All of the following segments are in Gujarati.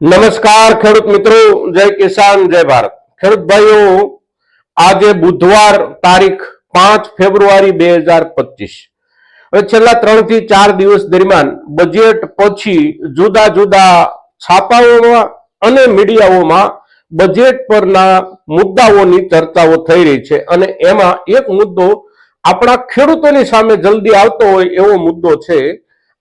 નમસ્કાર ખેડૂત મિત્રો, જય કિસાન જય ભારત। ખેડૂત ભાઈઓ, આજે બુધવાર તારીખ 5 ફેબ્રુઆરી 2025। હવે છેલ્લા 3 થી 4 દિવસ દરમિયાન બજેટ પછી જુદા જુદા છાપાઓમાં અને મીડિયાઓમાં બજેટ પરના મુદ્દાઓની ચર્ચાઓ થઈ રહી છે અને એમાં એક મુદ્દો આપણા ખેડૂતોની સામે જલ્દી આવતો હોય એવો મુદ્દો છે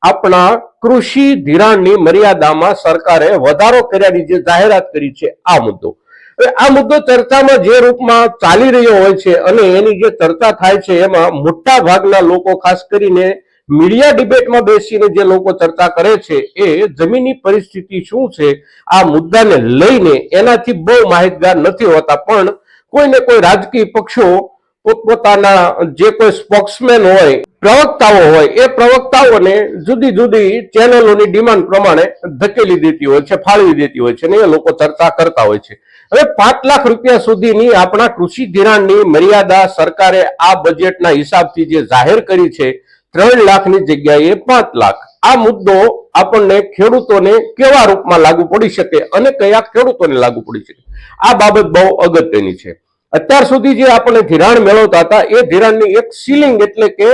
આપણા કૃષિ ધિરાણની મર્યાદામાં સરકારે વધારો કર્યાની જે જાહેરાત કરી છે આ મુદ્દો। હવે આ મુદ્દો ચર્ચામાં જે રૂપમાં ચાલી રહ્યો હોય છે અને એની જે ચર્ચા થાય છે એમાં મોટા ભાગના લોકો, ખાસ કરીને મીડિયા ડિબેટમાં બેસીને જે લોકો ચર્ચા કરે છે એ જમીની પરિસ્થિતિ શું છે આ મુદ્દાને લઈને એનાથી બહુ માહિતગાર નથી હોતા, પણ કોઈને કોઈ રાજકીય પક્ષો પોતપોતાના જે કોઈ સ્પોક્સમેન હોય, પ્રવક્તાઓ હોય, એ પ્રવક્તાઓને જુદી જુદી ચેનલોની ડિમાન્ડ પ્રમાણે ધકેલી દેતી હોય છે, ફાળવી દેતી હોય છે ને એ લોકો ચર્ચા કરતા હોય છે। હવે 5 લાખ રૂપિયા સુધીની આપણા કૃષિ ધિરાણની મર્યાદા સરકારે આ બજેટના હિસાબથી જે જાહેર કરી છે 3 લાખની જગ્યાએ 5 લાખ। આ મુદ્દો આપણને ખેડૂતોને કેવા રૂપમાં લાગુ પડી શકે અને કયા ખેડૂતોને લાગુ પડી શકે આ બાબત બહુ અગત્યની છે। અત્યાર સુધી જે આપણે ધિરાણ મેળવતા હતા એ ધિરાણની એક સીલિંગ, એટલે કે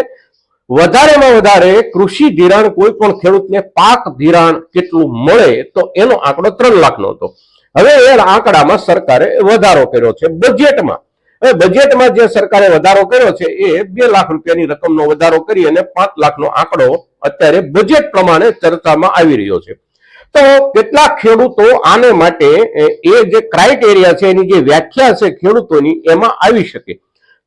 વધારેમાં વધારે કૃષિ ધિરાણ કોઈ પણ ખેડૂતને પાક ધિરાણ કેટલું મળે તો એનો આંકડો 3 લાખનો હતો। હવે એ આંકડામાં સરકારે વધારો કર્યો છે બજેટમાં। હવે બજેટમાં જે સરકારે વધારો કર્યો છે એ 2 લાખ રૂપિયાની રકમનો વધારો કરી અને 5 લાખનો આંકડો અત્યારે બજેટ પ્રમાણે ચર્ચામાં આવી રહ્યો છે। તો કેટલાક ખેડૂતો આને માટે એ જે ક્રાઇટેરિયા છે, એની જે વ્યાખ્યા છે ખેડૂતોની, એમાં આવી શકે।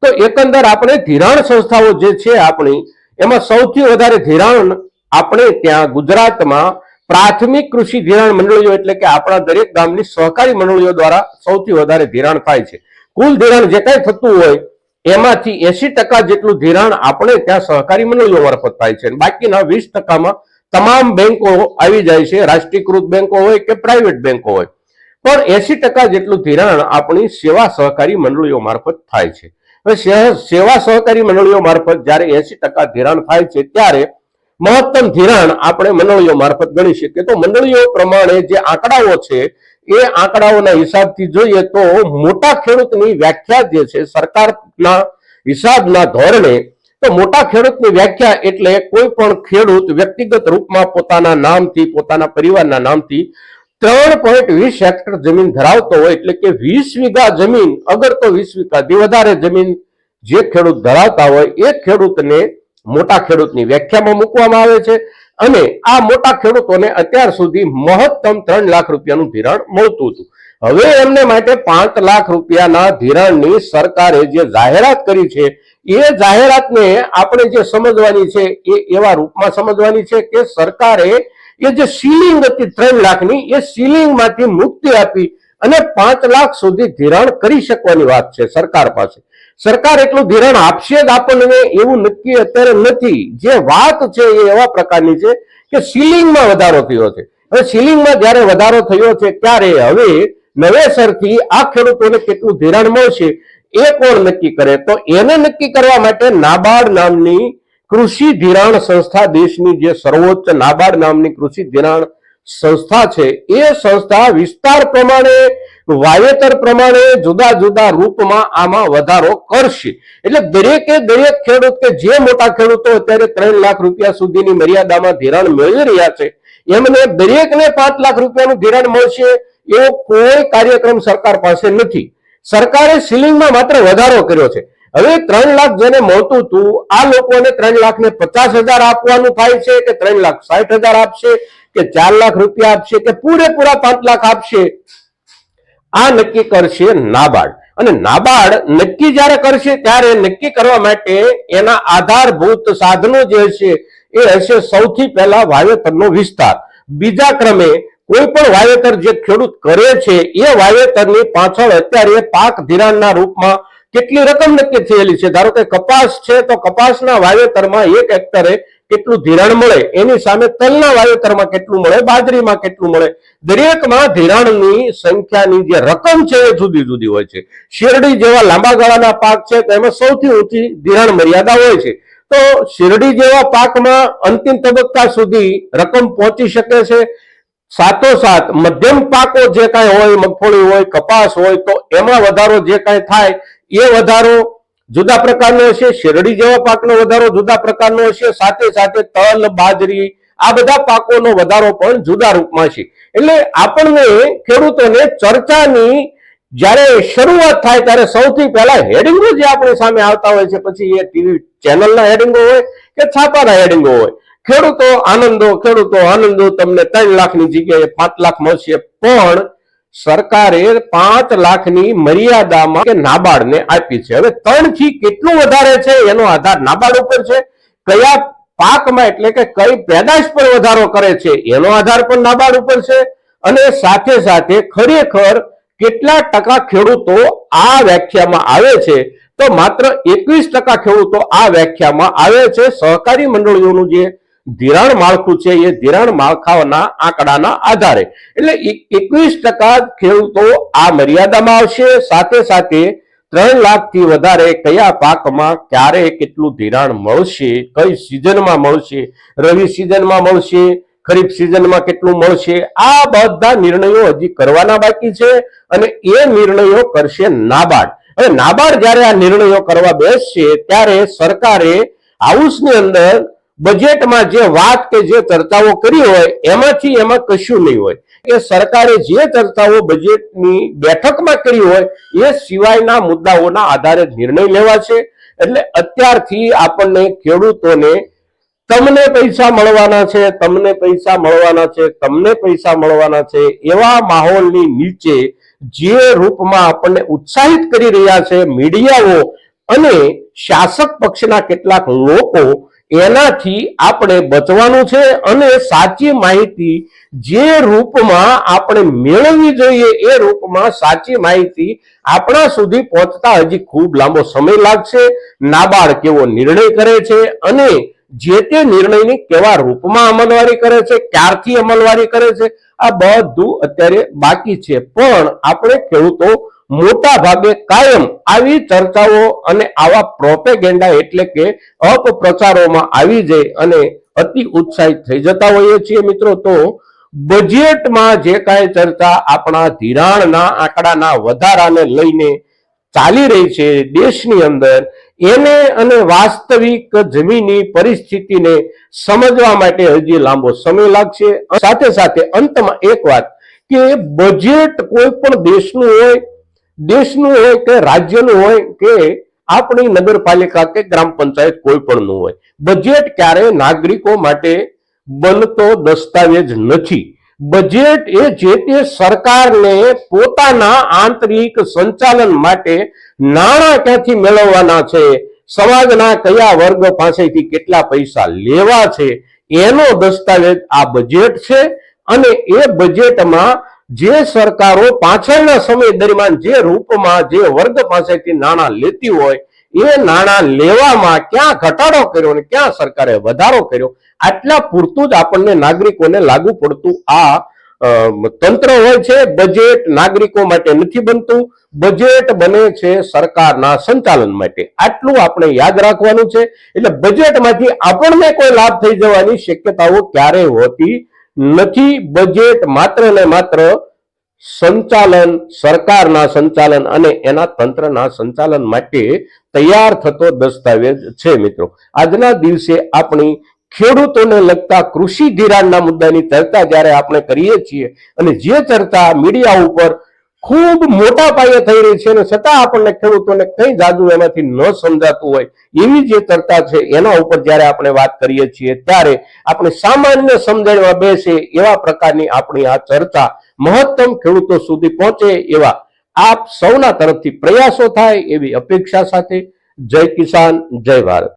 તો એકંદર આપણે ધિરાણ સંસ્થાઓ જે છે આપણી, એમાં સૌથી વધારે ધિરાણ આપણે ત્યાં ગુજરાતમાં પ્રાથમિક કૃષિ ધિરાણ મંડળીઓ, એટલે કે આપણા દરેક ગામની સહકારી મંડળીઓ દ્વારા સૌથી વધારે ધિરાણ થાય છે। કુલ ધિરાણ જે કઈ થતું હોય એમાંથી 80% જેટલું ધિરાણ આપણે ત્યાં સહકારી મંડળીઓ મારફત થાય છે, બાકીના 20%માં તમામ બેંકો આવી જાય છે, રાષ્ટ્રીયકૃત બેંકો હોય કે પ્રાઇવેટ બેંકો હોય, પણ 80% જેટલું ધિરાણ આપણી સેવા સહકારી મંડળીઓ મારફત થાય છે। હવે સેવા સહકારી મંડળીઓ મારફત જ્યારે 80% ધિરાણ થાય છે ત્યારે મહત્તમ ધિરાણ આપણે મંડળીઓ મારફત ગણી શકીએ। તો મંડળીઓ પ્રમાણે જે આંકડાઓ છે એ આંકડાઓના હિસાબથી જોઈએ તો મોટા ખેડૂતની વ્યાખ્યા જે છે સરકારના હિસાબના ધોરણે, તો મોટા ખેડૂતની વ્યાખ્યા એટલે કોઈ પણ ખેડૂત વ્યક્તિગત રૂપમાં પોતાના નામથી, પોતાના પરિવારના નામથી 3.20 હેક્ટર જમીન ધરાવતો હોય, એટલે કે 20 વીઘા જમીન, અગર તો 20 વીઘાથી વધારે જમીન જે ખેડૂત ધરાવતા હોય એ ખેડૂતને મોટા ખેડૂતની વ્યાખ્યામાં મૂકવામાં આવે છે અને આ મોટા ખેડૂતોને અત્યાર સુધી મહત્તમ 3 લાખ રૂપિયાનું ધિરાણ મળતું હતું। હવે એમને માટે 5 લાખ રૂપિયાના ધિરાણની સરકારે જે જાહેરાત કરી છે એ જાહેરાતને આપણે જે સમજવાની છે એ એવા રૂપમાં સમજવાની છે કે સરકારે એ જે સીલિંગ હતી 3 લાખની, એ સીલિંગમાંથી મુક્તિ આપી અને 5 લાખ સુધી ધિરાણ કરી શકવાની વાત છે સરકાર પાસે। સરકાર એટલું ધિરાણ આપશે જ આપણને એવું નક્કી અત્યારે નથી। જે વાત છે એ એવા પ્રકારની છે કે સીલિંગમાં વધારો થયો છે। હવે સીલિંગમાં જ્યારે વધારો થયો છે ત્યારે હવે નવેસરથી આ ખેડૂતોને કેટલું ધિરાણ મળશે એ કોણ નક્કી કરે? તો એને નક્કી કરવા માટે નાબાર્ડ નામની કૃષિ ધિરાણ સંસ્થા, દેશની જે સર્વોચ્ચ નાબાર્ડ નામની કૃષિ ધિરાણ સંસ્થા છે, એ સંસ્થા વિસ્તાર પ્રમાણે, વાવેતર પ્રમાણે જુદા જુદા રૂપમાં આમાં વધારો કરશે। એટલે દરેકે દરેક ખેડૂત કે જે મોટા ખેડૂતો અત્યારે 3 લાખ રૂપિયા સુધીની મર્યાદામાં ધિરાણ મેળવી રહ્યા છે એમને દરેકને 5 લાખ રૂપિયાનું ધિરાણ મળશે એવો કોઈ કાર્યક્રમ સરકાર પાસે નથી। સરકારે સીલિંગમાં માત્ર વધારો કર્યો છે। હવે 3 લાખ જેને મળતું હતું આ લોકોને 3 લાખ ને 50,000 આપવાનું થાય છે કે 3 લાખ 60,000 આપશે કે 4 લાખ રૂપિયા આપશે કે પૂરેપૂરા 5 લાખ આપશે, આ નક્કી કરશે નાબાર્ડ। અને નાબાર્ડ નક્કી જ્યારે કરશે ત્યારે નક્કી કરવા માટે એના આધારભૂત સાધનો જે હશે એ હશે સૌથી પહેલા વાવેતરનો વિસ્તાર, બીજા ક્રમે કોઈ પણ વાવેતર જે ખેડૂત કરે છે એ વાવેતરની પાછળ અત્યારે પાક ધિરાણના રૂપમાં કેટલી રકમ નક્કી થયેલી છે। ધારો કે કપાસ છે તો કપાસના વાવેતરમાં 1 હેક્ટરે કેટલું ધિરાણ મળે, એની સામે તલના વાવેતરમાં કેટલું મળે, બાજરીમાં કેટલું મળે, દરેકમાં ધિરાણની સંખ્યાની જે રકમ છે એ જુદી જુદી હોય છે। શેરડી જેવા લાંબા ગાળાના પાક છે તો એમાં સૌથી ઊંચી ધિરાણ મર્યાદા હોય છે। તો શેરડી જેવા પાકમાં અંતિમ તબક્કા સુધી રકમ પહોંચી શકે છે સાથોસાથ મધ્યમ પાકો જે કાંઈ હોય, મગફળી હોય, કપાસ હોય, તો એમાં વધારો જે કાંઈ થાય એ વધારો જુદા પ્રકારનો હશે, શેરડી જેવા પાકનો વધારો જુદા પ્રકારનો હશે, સાથે સાથે તલ, બાજરી આ બધા પાકોનો વધારો પણ જુદા રૂપમાં છે. એટલે આપણને ખેડૂતોને ચર્ચાની જ્યારે શરૂઆત થાય ત્યારે સૌથી પહેલા હેડિંગો જે આપણી સામે આવતા હોય છે, પછી એ ટીવી ચેનલના હેડિંગો હોય કે છાપાના હેડિંગો હોય, ખેડૂતો આનંદો તમને 3 લાખની જગ્યાએ 5 લાખ મળશે, પણ સરકારે 5 લાખની મર્યાદામાં કે નાબાર્ડને આપી છે. હવે 3 થી કેટલું વધારે છે એનો આધાર નાબાર્ડ ઉપર છે, કયા પાકમાં એટલે કે કઈ પેદાશ પર વધારો કરે છે એનો આધાર પણ નાબાર્ડ ઉપર છે, અને સાથે સાથે ખરેખર કેટલા ટકા ખેડૂતો આ વ્યાખ્યામાં આવે છે, તો માત્ર 21% ખેડૂતો આ વ્યાખ્યામાં આવે છે. સહકારી મંડળીઓનું જે ધિરાણ માળખું છે એ ધિરાણ માળખાના આંકડાના આધારે, એટલે 21% ખેડૂતો આ મર્યાદામાં આવશે. સાથે સાથે 3 લાખથી વધારે કયા પાકમાં ક્યારે કેટલું ધિરાણ મળશે, કઈ સિઝનમાં મળશે, રવિ સિઝનમાં મળશે, ખરીફ સિઝનમાં કેટલું મળશે, આ બધા નિર્ણયો હજી કરવાના બાકી છે, અને એ નિર્ણયો કરશે નાબાર્ડ. હવે નાબાર્ડ જ્યારે આ નિર્ણયો કરવા બેસશે ત્યારે સરકારે હાઉસની અંદર બજેટમાં જે વાત કે જે ચર્ચાઓ કરી હોય એમાં કશું નહીં હોય, કે સરકારે જે ચર્ચાઓ બજેટની બેઠકમાં કરી હોય એ સિવાયના મુદ્દાઓના આધારે નિર્ણય લેવા છે. એટલે અત્યારથી આપણને ખેડૂતોને તમને પૈસા મળવાના છે, તમને પૈસા મળવાના છે, તમને પૈસા મળવાના છે એવા માહોલની નીચે જે રૂપમાં આપણને ઉત્સાહિત કરી રહ્યા છે મીડિયાઓ અને શાસક પક્ષના કેટલાક લોકો, એનાથી આપણે બચવાનું છે. અને સાચી માહિતી જે રૂપમાં આપણે મેળવવી જોઈએ એ રૂપમાં સાચી માહિતી આપણા સુધી પહોંચતા હજી ખૂબ લાંબો સમય લાગશે. નાબાર્ડ કેવો નિર્ણય કરે છે અને જે તે નિર્ણયની કેવા રૂપમાં અમલવારી કરે છે, ક્યારથી અમલવારી કરે છે, આ બધું અત્યારે બાકી છે. પણ આપણે ખેડૂતો મોટા ભાગે કાયમ આવી ચર્ચાઓ અને આવા પ્રોપેગેન્ડા એટલે કે અપપ્રચારોમાં આવી જાય અને અતિ ઉત્સાહિત થઈ જતા હોઈએ છીએ મિત્રો. તો બજેટમાં જે કાંઈ ચર્ચા આપણા ધિરાણના આંકડાના વધારાને લઈને ચાલી રહી છે દેશની અંદર, એને અને વાસ્તવિક જમીની પરિસ્થિતિને સમજવા માટે હજી લાંબો સમય લાગશે. સાથે સાથે અંતમાં એક વાત કે બજેટ કોઈ પણ દેશનું હોય કે રાજ્યનું હોય કે આપણી નગરપાલિકા કે ગ્રામ પંચાયત કોઈ પણનું હોય, બજેટ ક્યારે નાગરિકો માટે બનતો દસ્તાવેજ નથી. બજેટ એ જે તે સરકારને પોતાના આંતરિક સંચાલન માટે નાણાં ક્યાંથી મેળવવાના છે, સમાજના કયા વર્ગ પાસેથી કેટલા પૈસા લેવા છે એનો દસ્તાવેજ આ બજેટ છે. અને એ બજેટમાં જે સરકારો પાછળના સમય દરમિયાન જે રૂપમાં જે વર્ગ પાસેથી નાણાં લેતી હોય એ નાણાં લેવામાં ક્યાં ઘટાડો કર્યો અને ક્યાં સરકારે વધારો કર્યો, આટલા પૂરતું જ આપણને નાગરિકોને લાગુ પડતું આ તંત્ર હોય છે. બજેટ નાગરિકો માટે નથી બનતું, બજેટ બને છે સરકારના સંચાલન માટે. આટલું આપણે યાદ રાખવાનું છે. એટલે બજેટમાંથી આપણને કોઈ લાભ થઈ જવાની શક્યતાઓ ક્યારેય હોતી નથી. બજેટ માત્ર ને માત્ર સંચાલન, સરકારના સંચાલન અને એના તંત્રના સંચાલન માટે તૈયાર થતો દસ્તાવેજ છે મિત્રો. આજના દિવસે આપણી ખેડૂતોને લગતા કૃષિ ધિરાણના મુદ્દાની ચર્ચા જ્યારે આપણે કરીએ છીએ અને જે ચર્ચા મીડિયા ઉપર ખૂબ મોટા પાયે થઈ રહી છે અને છતાં આપણને ખેડૂતોને કઈ જાદુ એમાંથી ન સમજાતું હોય એવી જે ચર્ચા છે એના ઉપર જ્યારે આપણે વાત કરીએ છીએ ત્યારે આપણે સામાન્ય સમજણમાં બેસે એવા પ્રકારની આપણી આ ચર્ચા મહત્તમ ખેડૂતો સુધી પહોંચે એવા આપ સૌના તરફથી પ્રયાસો થાય એવી અપેક્ષા સાથે જય કિસાન, જય ભારત.